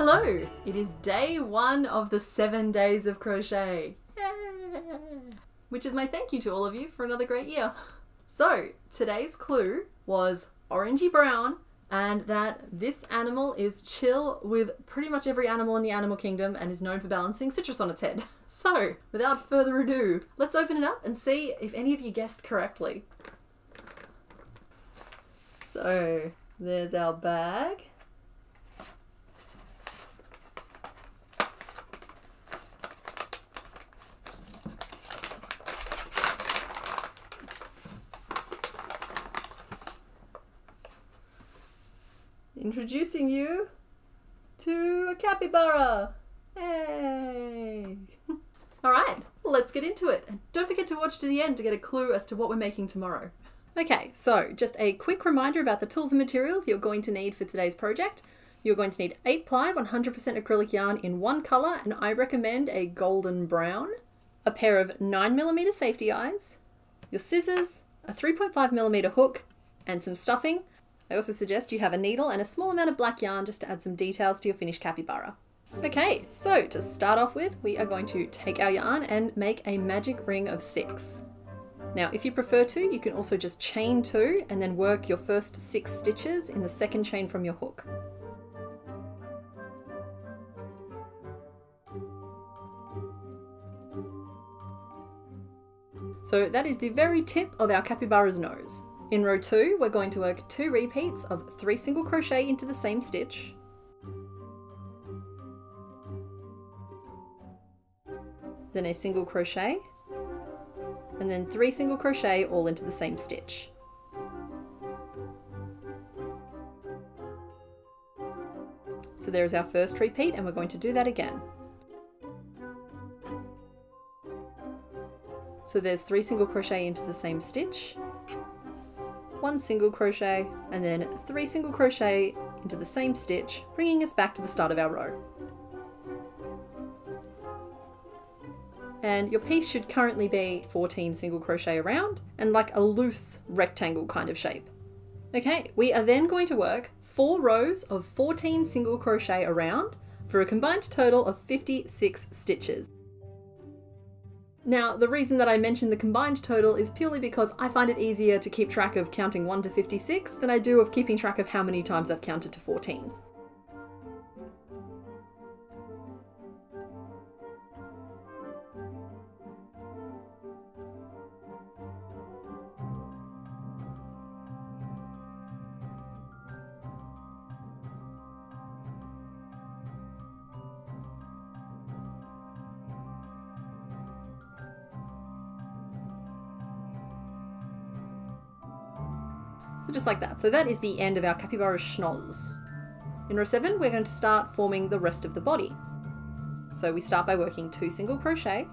Hello! It is day 1 of the 7 days of crochet. Yay! Which is my thank you to all of you for another great year. So, today's clue was orangey brown and that this animal is chill with pretty much every animal in the animal kingdom and is known for balancing citrus on its head. So, without further ado, let's open it up and see if any of you guessed correctly. So, there's our bag. Introducing you to a capybara! Hey! Alright, let's get into it. And don't forget to watch to the end to get a clue as to what we're making tomorrow. Okay, so just a quick reminder about the tools and materials you're going to need for today's project. You're going to need 8 ply 100% acrylic yarn in one colour, and I recommend a golden brown, a pair of 9mm safety eyes, your scissors, a 3.5mm hook, and some stuffing. I also suggest you have a needle and a small amount of black yarn just to add some details to your finished capybara. Okay, so to start off with, we are going to take our yarn and make a magic ring of 6. Now, if you prefer to, you can also just chain 2 and then work your first 6 stitches in the second chain from your hook. So that is the very tip of our capybara's nose. In row 2, we're going to work 2 repeats of 3 single crochet into the same stitch, then a single crochet, and then 3 single crochet all into the same stitch. So there's our first repeat, and we're going to do that again. So there's 3 single crochet into the same stitch, 1 single crochet, and then 3 single crochet into the same stitch, bringing us back to the start of our row. And your piece should currently be 14 single crochet around and like a loose rectangle kind of shape. Okay, we are then going to work 4 rows of 14 single crochet around for a combined total of 56 stitches. Now, the reason that I mentioned the combined total is purely because I find it easier to keep track of counting 1 to 56 than I do of keeping track of how many times I've counted to 14. So just like that. So that is the end of our capybara schnoz. In row 7, we're going to start forming the rest of the body. So we start by working 2 single crochet,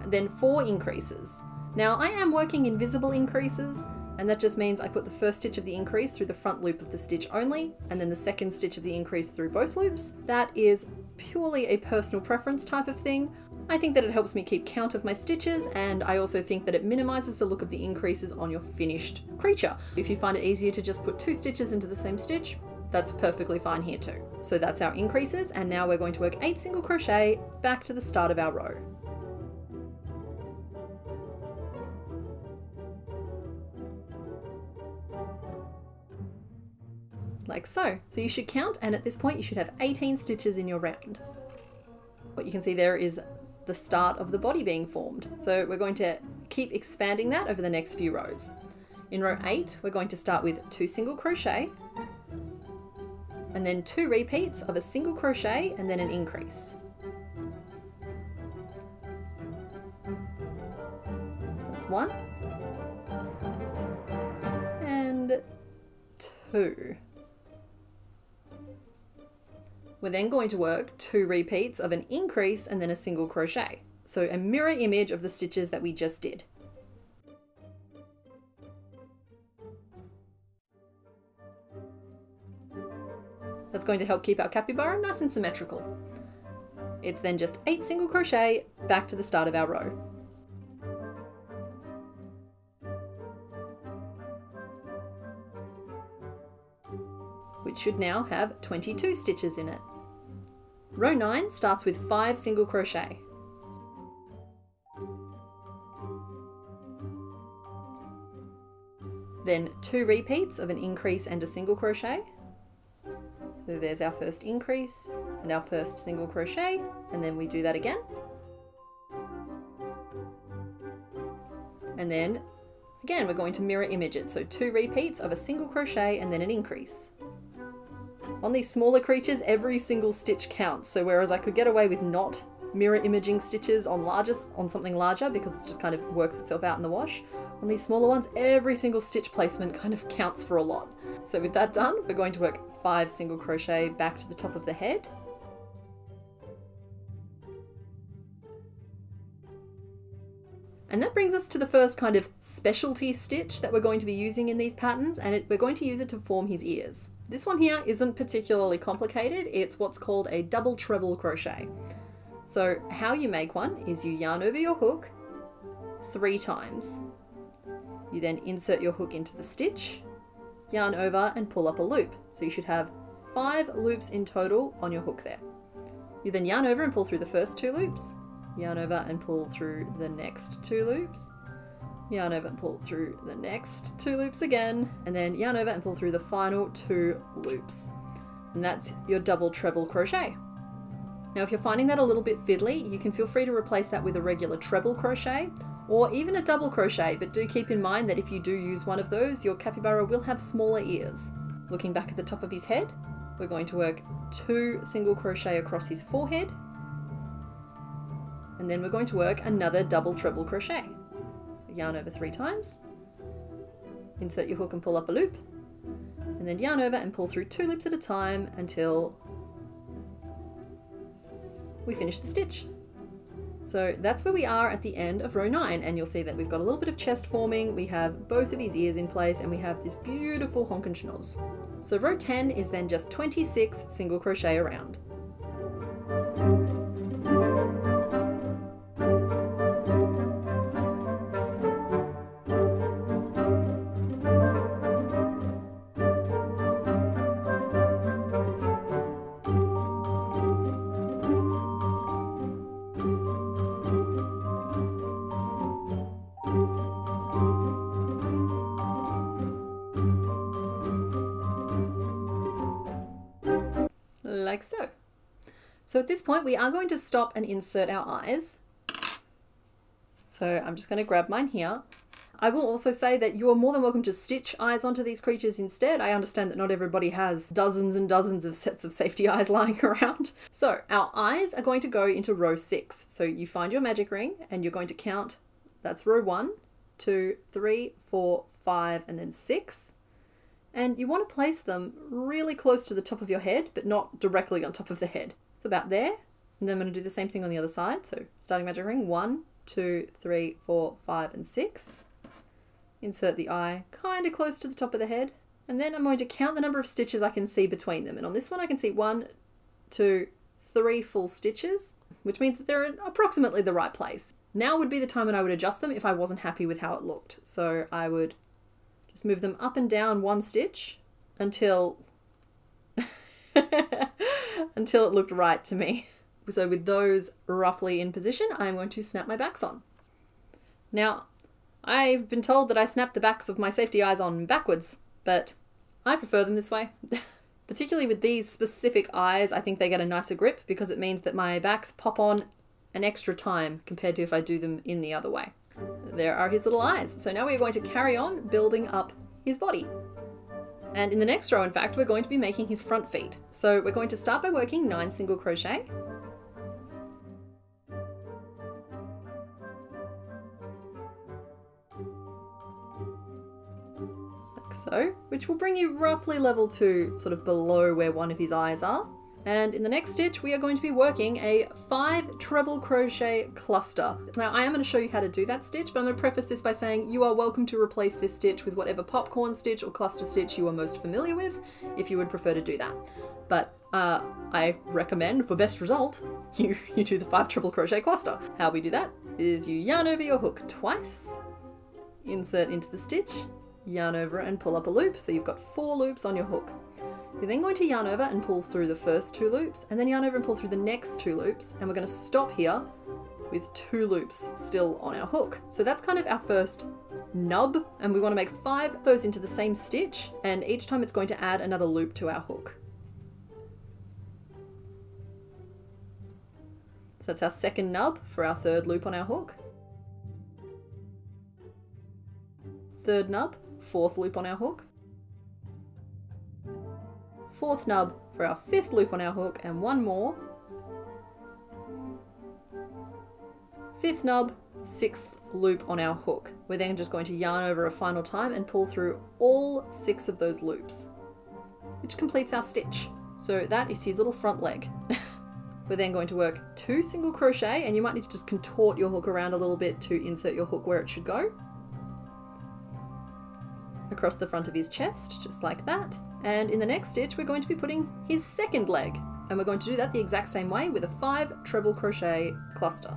and then 4 increases. Now I am working invisible increases, and that just means I put the first stitch of the increase through the front loop of the stitch only, and then the second stitch of the increase through both loops. That is purely a personal preference type of thing. I think that it helps me keep count of my stitches, and I also think that it minimizes the look of the increases on your finished creature. If you find it easier to just put 2 stitches into the same stitch, that's perfectly fine here too. So that's our increases, and now we're going to work 8 single crochet back to the start of our row. Like so. So you should count, and at this point you should have 18 stitches in your round. What you can see there is the start of the body being formed. So we're going to keep expanding that over the next few rows. In row 8, we're going to start with 2 single crochet, and then 2 repeats of a single crochet and then an increase. That's 1 and 2. We're then going to work 2 repeats of an increase and then a single crochet. So a mirror image of the stitches that we just did. That's going to help keep our capybara nice and symmetrical. It's then just 8 single crochet back to the start of our row. which should now have 22 stitches in it. Row 9 starts with 5 single crochet. Then 2 repeats of an increase and a single crochet. So there's our first increase and our first single crochet, and then we do that again. And then again, we're going to mirror image it. So 2 repeats of a single crochet and then an increase. On these smaller creatures, every single stitch counts. So whereas I could get away with not mirror imaging stitches on something larger because it just kind of works itself out in the wash, on these smaller ones, every single stitch placement kind of counts for a lot. So with that done, we're going to work 5 single crochet back to the top of the head. And that brings us to the first kind of specialty stitch that we're going to be using in these patterns, and we're going to use it to form his ears. This one here isn't particularly complicated. It's what's called a double treble crochet. So how you make one is you yarn over your hook 3 times. You then insert your hook into the stitch, yarn over and pull up a loop. So you should have 5 loops in total on your hook there. You then yarn over and pull through the first 2 loops, yarn over and pull through the next 2 loops, yarn over and pull through the next 2 loops again, and then yarn over and pull through the final 2 loops. And that's your double treble crochet. Now if you're finding that a little bit fiddly, you can feel free to replace that with a regular treble crochet or even a double crochet, but do keep in mind that if you do use one of those, your capybara will have smaller ears. Looking back at the top of his head, we're going to work 2 single crochet across his forehead, and then we're going to work another double treble crochet. So yarn over 3 times, insert your hook and pull up a loop, and then yarn over and pull through 2 loops at a time until we finish the stitch. So that's where we are at the end of row 9, and you'll see that we've got a little bit of chest forming, we have both of his ears in place, and we have this beautiful honk and schnoz. So row 10 is then just 26 single crochet around. Like so. So at this point we are going to stop and insert our eyes. So I'm just going to grab mine here. I will also say that you are more than welcome to stitch eyes onto these creatures instead. I understand that not everybody has dozens and dozens of sets of safety eyes lying around. So our eyes are going to go into row 6. So you find your magic ring and you're going to count, that's row 1, 2, 3, 4, 5, and then 6. And you want to place them really close to the top of your head, but not directly on top of the head. It's about there. And then I'm going to do the same thing on the other side. So starting magic ring, 1, 2, 3, 4, 5, and 6. Insert the eye kind of close to the top of the head. And then I'm going to count the number of stitches I can see between them. And on this one I can see 1, 2, 3 full stitches, which means that they're in approximately the right place. Now would be the time when I would adjust them if I wasn't happy with how it looked. So I would just move them up and down 1 stitch until until it looked right to me. So with those roughly in position, I'm going to snap my backs on. Now, I've been told that I snap the backs of my safety eyes on backwards, but I prefer them this way. Particularly with these specific eyes, I think they get a nicer grip because it means that my backs pop on an extra time compared to if I do them in the other way. There are his little eyes. So now we're going to carry on building up his body. And in the next row, in fact, we're going to be making his front feet. So we're going to start by working 9 single crochet. Like so, which will bring you roughly level 2, sort of below where one of his eyes are. And in the next stitch, we are going to be working a 5 treble crochet cluster. Now, I am going to show you how to do that stitch, but I'm going to preface this by saying you are welcome to replace this stitch with whatever popcorn stitch or cluster stitch you are most familiar with, if you would prefer to do that. But I recommend, for best result, you do the 5 treble crochet cluster. How we do that is you yarn over your hook twice, insert into the stitch, yarn over and pull up a loop, so you've got 4 loops on your hook. You're then going to yarn over and pull through the first 2 loops, and then yarn over and pull through the next 2 loops, and we're going to stop here with 2 loops still on our hook. So that's kind of our first nub, and we want to make 5 of those into the same stitch, and each time it's going to add another loop to our hook. So that's our second nub for our 3rd loop on our hook. 3rd nub, 4th loop on our hook. 4th nub for our 5th loop on our hook, and 1 more. 5th nub, 6th loop on our hook. We're then just going to yarn over a final time and pull through all 6 of those loops, which completes our stitch. So that is his little front leg. We're then going to work 2 single crochet, and you might need to just contort your hook around a little bit to insert your hook where it should go. Across the front of his chest, just like that. And in the next stitch, we're going to be putting his second leg. And we're going to do that the exact same way with a 5 treble crochet cluster.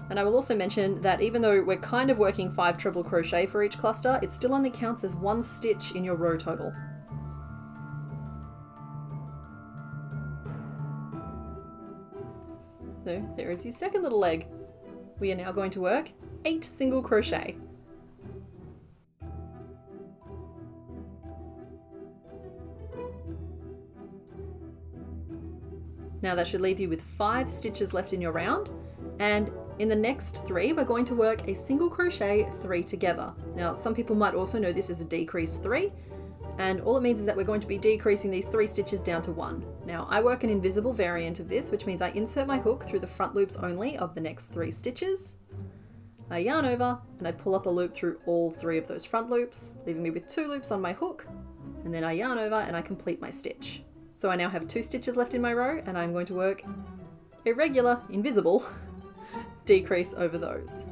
And I will also mention that even though we're kind of working 5 treble crochet for each cluster, it still only counts as 1 stitch in your row total. So there is his second little leg. We are now going to work 8 single crochet. Now that should leave you with 5 stitches left in your round, and in the next 3 we're going to work a single crochet 3 together. Now some people might also know this as a decrease 3, and all it means is that we're going to be decreasing these 3 stitches down to 1. Now I work an invisible variant of this, which means I insert my hook through the front loops only of the next 3 stitches. I yarn over and I pull up a loop through all 3 of those front loops, leaving me with 2 loops on my hook, and then I yarn over and I complete my stitch. So I now have 2 stitches left in my row, and I'm going to work a regular, invisible decrease over those.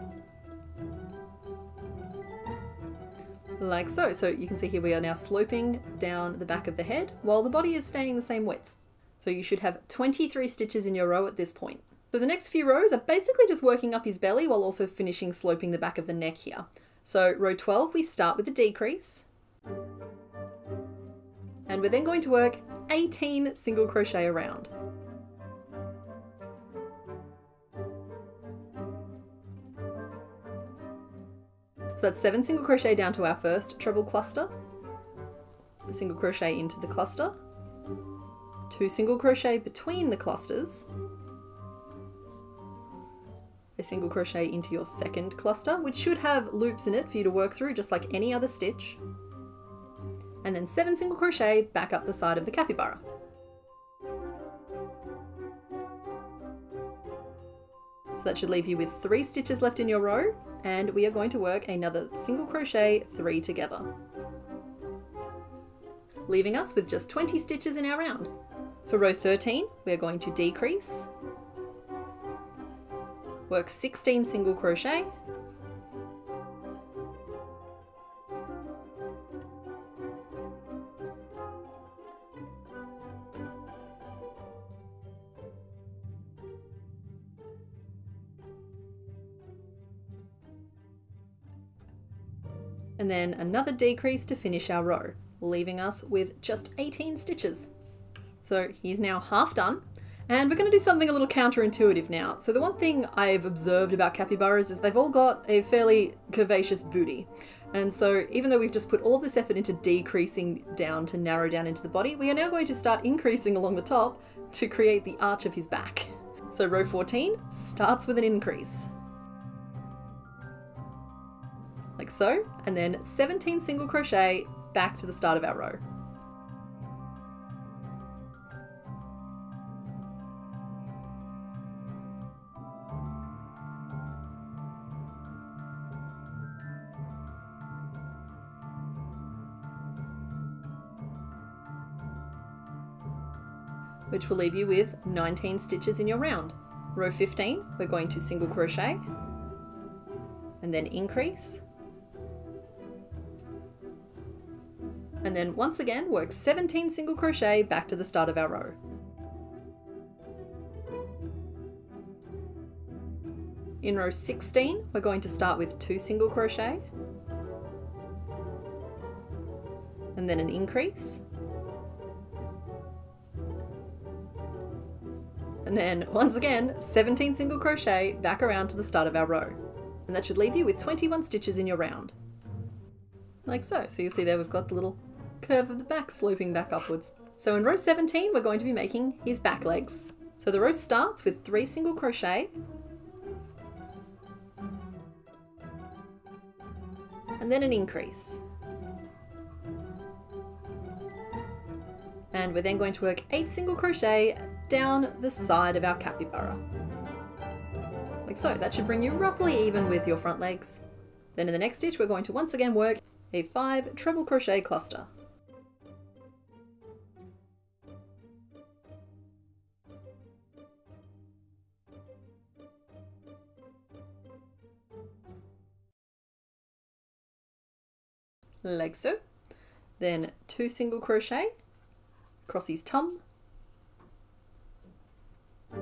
Like so. So you can see here we are now sloping down the back of the head while the body is staying the same width. So you should have 23 stitches in your row at this point. So the next few rows are basically just working up his belly while also finishing sloping the back of the neck here. So row 12, we start with a decrease. And we're then going to work 18 single crochet around. So that's 7 single crochet down to our first treble cluster, a single crochet into the cluster, 2 single crochet between the clusters, a single crochet into your second cluster, which should have loops in it for you to work through just like any other stitch, and then 7 single crochet back up the side of the capybara. So that should leave you with 3 stitches left in your row, and we are going to work another single crochet 3 together, leaving us with just 20 stitches in our round. For row 13, we're going to decrease, work 16 single crochet, and then another decrease to finish our row, leaving us with just 18 stitches. So he's now half done, and we're going to do something a little counterintuitive now. So the one thing I've observed about capybaras is they've all got a fairly curvaceous booty. And so even though we've just put all of this effort into decreasing down to narrow down into the body, we are now going to start increasing along the top to create the arch of his back. So row 14 starts with an increase, like so, and then 17 single crochet back to the start of our row. Which will leave you with 19 stitches in your round. Row 15, we're going to single crochet and then increase, and then once again work 17 single crochet back to the start of our row. In row 16, we're going to start with 2 single crochet and then an increase, And then once again, 17 single crochet back around to the start of our row. And that should leave you with 21 stitches in your round. Like so. So you'll see there we've got the little curve of the back sloping back upwards. So in row 17, we're going to be making his back legs. So the row starts with 3 single crochet. And then an increase. And we're then going to work 8 single crochet down the side of our capybara. Like so. That should bring you roughly even with your front legs. Then in the next stitch, we're going to once again work a 5 treble crochet cluster. Like so. Then 2 single crochet across his tum,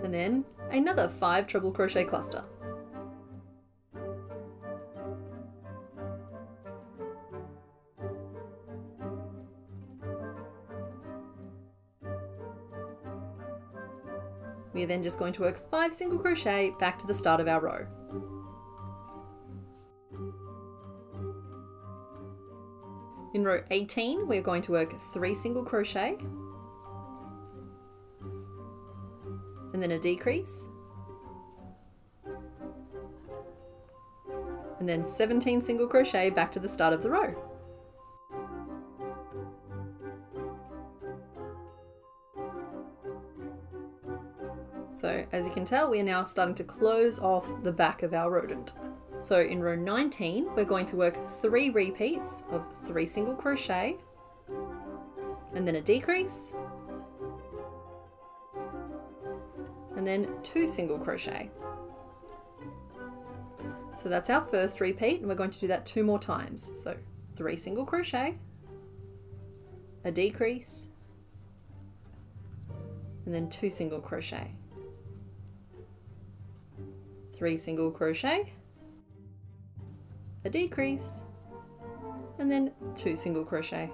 and then another 5 treble crochet cluster. We are then just going to work 5 single crochet back to the start of our row. In row 18, we're going to work 3 single crochet, and then a decrease, and then 17 single crochet back to the start of the row. So as you can tell, we are now starting to close off the back of our rodent. So in row 19, we're going to work 3 repeats of 3 single crochet, and then a decrease, and then 2 single crochet. So that's our first repeat, and we're going to do that 2 more times. So 3 single crochet, a decrease, and then 2 single crochet. 3 single crochet, a decrease, and then 2 single crochet.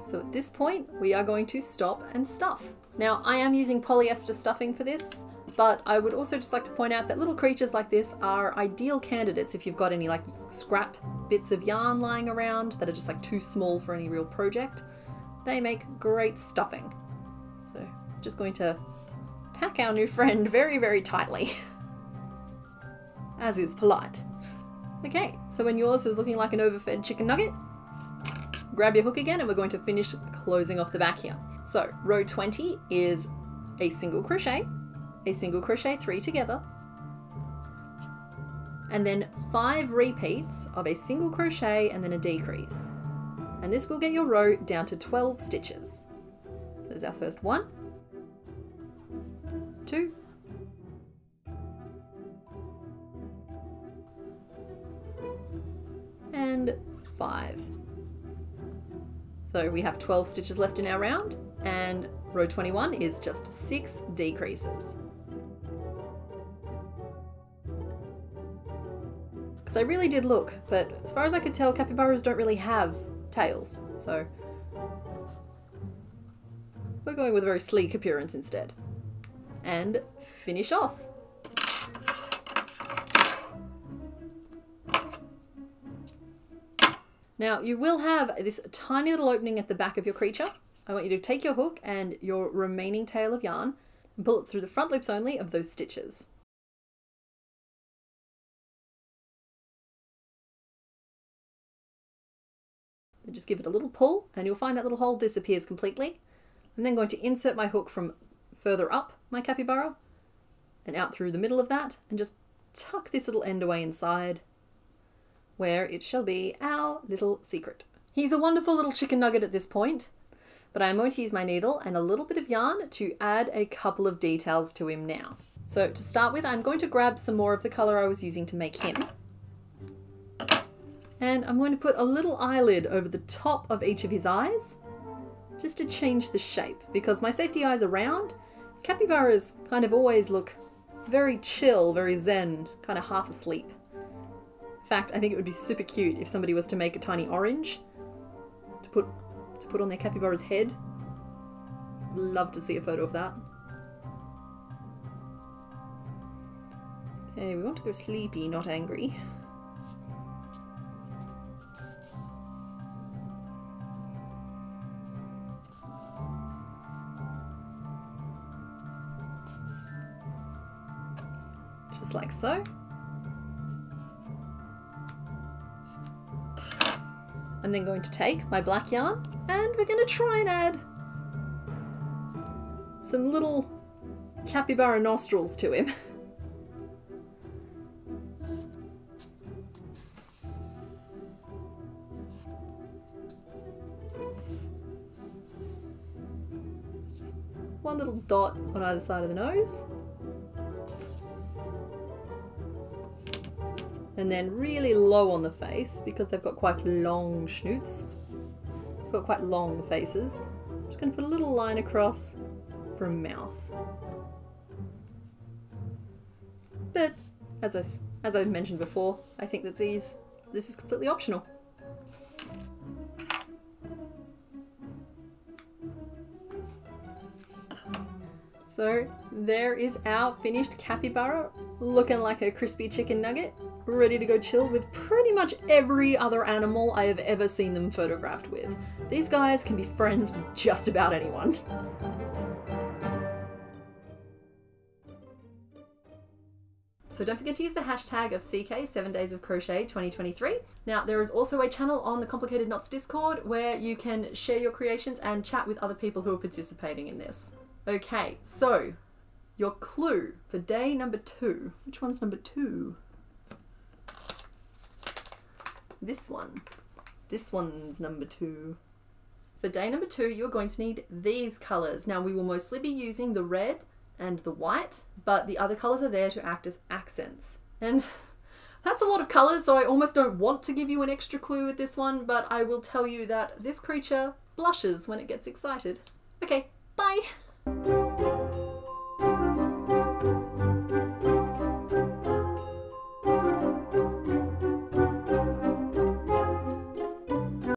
So at this point, we are going to stop and stuff. Now, I am using polyester stuffing for this, but I would also just like to point out that little creatures like this are ideal candidates if you've got any like scrap bits of yarn lying around that are just like too small for any real project. They make great stuffing. So I'm just going to pack our new friend very, very tightly, as is polite. Okay, so when yours is looking like an overfed chicken nugget, grab your hook again and we're going to finish closing off the back here. So row 20 is a single crochet 3 together, and then 5 repeats of a single crochet and then a decrease. And this will get your row down to 12 stitches. So there's our first 1, 2, and 5. So we have 12 stitches left in our round, and row 21 is just 6 decreases. Because I really did look, but as far as I could tell, capybaras don't really have tails, so we're going with a very sleek appearance instead. And finish off. Now you will have this tiny little opening at the back of your creature. I want you to take your hook and your remaining tail of yarn and pull it through the front loops only of those stitches. And just give it a little pull and you'll find that little hole disappears completely. I'm then going to insert my hook from further up my capybara and out through the middle of that and just tuck this little end away inside, where it shall be our little secret. He's a wonderful little chicken nugget at this point, but I'm going to use my needle and a little bit of yarn to add a couple of details to him now. So to start with, I'm going to grab some more of the colour I was using to make him, and I'm going to put a little eyelid over the top of each of his eyes just to change the shape, because my safety eyes are round. Capybaras kind of always look very chill, very zen, kind of half asleep. In fact, I think it would be super cute if somebody was to make a tiny orange to put on their capybara's head. Love to see a photo of that. Okay, we want to go sleepy, not angry. Just like so. I'm then going to take my black yarn and we're going to try and add some little capybara nostrils to him. Just one little dot on either side of the nose. And then really low on the face because they've got quite long schnoots. They've got quite long faces. I'm just going to put a little line across for a mouth. But as I've mentioned before, I think that this is completely optional. So there is our finished capybara, looking like a crispy chicken nugget, ready to go chill with pretty much every other animal I have ever seen them photographed with. These guys can be friends with just about anyone. So don't forget to use the hashtag of CK 7 Days of Crochet 2023. Now there is also a channel on the Complicated Knots Discord where you can share your creations and chat with other people who are participating in this. Okay, so your clue for day number 2. Which one's number 2? This one. This one's number 2. For day number 2, you're going to need these colours. Now we will mostly be using the red and the white, but the other colours are there to act as accents. And that's a lot of colours, so I almost don't want to give you an extra clue with this one, but I will tell you that this creature blushes when it gets excited. Okay, bye!